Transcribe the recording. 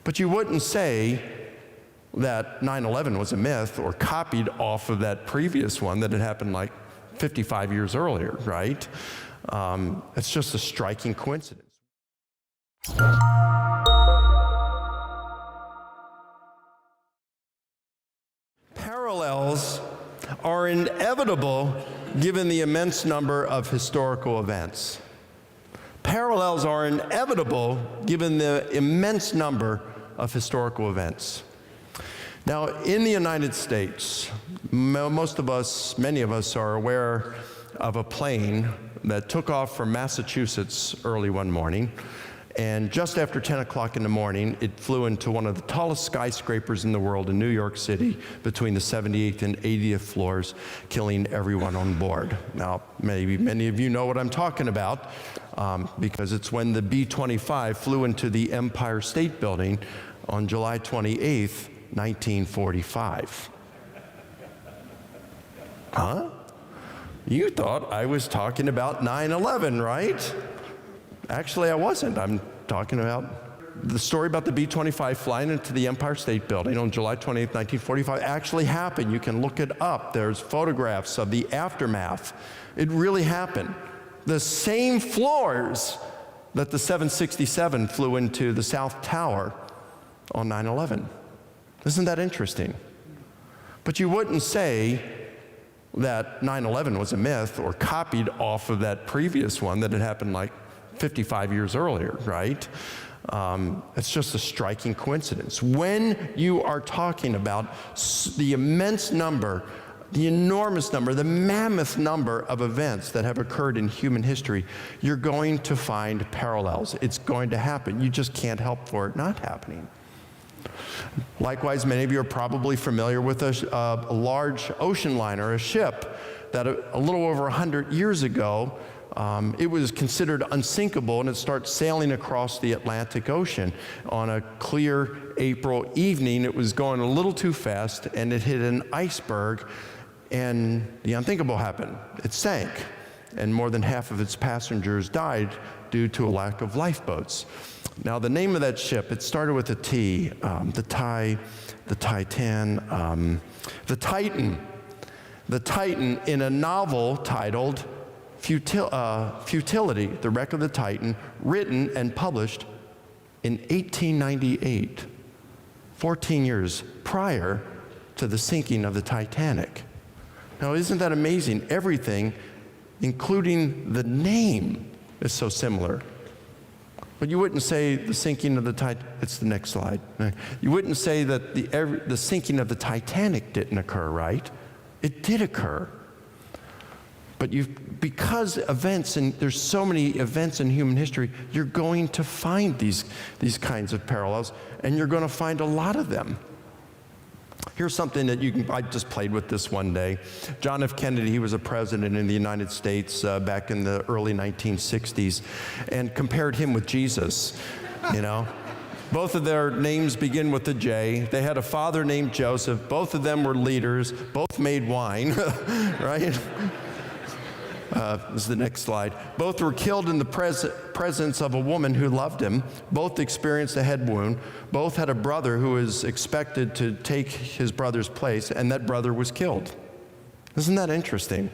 But you wouldn't say that 9/11 was a myth or copied off of that previous one that had happened like 55 years earlier, right? It's just a striking coincidence. Parallels are inevitable given the immense number of historical events. Parallels are inevitable given the immense number of historical events. Now, in the United States, most of us, many of us are aware of a plane that took off from Massachusetts early one morning, and just after 10 o'clock in the morning, it flew into one of the tallest skyscrapers in the world in New York City between the 78th and 80th floors, killing everyone on board. Now, maybe many of you know what I'm talking about, because it's when the B-25 flew into the Empire State Building on July 28th, 1945. Huh? You thought I was talking about 9/11, right? Actually, I wasn't. I'm talking about the story about the B-25 flying into the Empire State Building on July 28th, 1945 actually happened. You can look it up. There's photographs of the aftermath. It really happened. The same floors that the 767 flew into the South Tower on 9/11. Isn't that interesting? But you wouldn't say that 9/11 was a myth or copied off of that previous one that had happened like 55 years earlier, right? It's just a striking coincidence. When you are talking about the immense number, the enormous number, the mammoth number of events that have occurred in human history, you're going to find parallels. It's going to happen. You just can't help for it not happening. Likewise, many of you are probably familiar with a large ocean liner, a ship that a little over 100 years ago, it was considered unsinkable, and it starts sailing across the Atlantic Ocean. On a clear April evening, it was going a little too fast, and it hit an iceberg, and the unthinkable happened. It sank, and more than half of its passengers died due to a lack of lifeboats. Now, the name of that ship, it started with a T, the Titan. The Titan, in a novel titled Futility, The Wreck of the Titan, written and published in 1898, 14 years prior to the sinking of the Titanic. Now, isn't that amazing? Everything, including the name, is so similar. But you wouldn't say the sinking of the Titanic, it's the next slide. You wouldn't say that the sinking of the Titanic didn't occur, right? It did occur. But because events, and there's so many events in human history, you're going to find these kinds of parallels, and you're going to find a lot of them. Here's something that I just played with this one day. John F. Kennedy, he was a president in the United States back in the early 1960s, and compared him with Jesus, you know. Both of their names begin with a J. They had a father named Joseph. Both of them were leaders. Both made wine, right? This is the next slide. Both were killed in the presence of a woman who loved him. Both experienced a head wound. Both had a brother who was expected to take his brother's place, and that brother was killed. Isn't that interesting?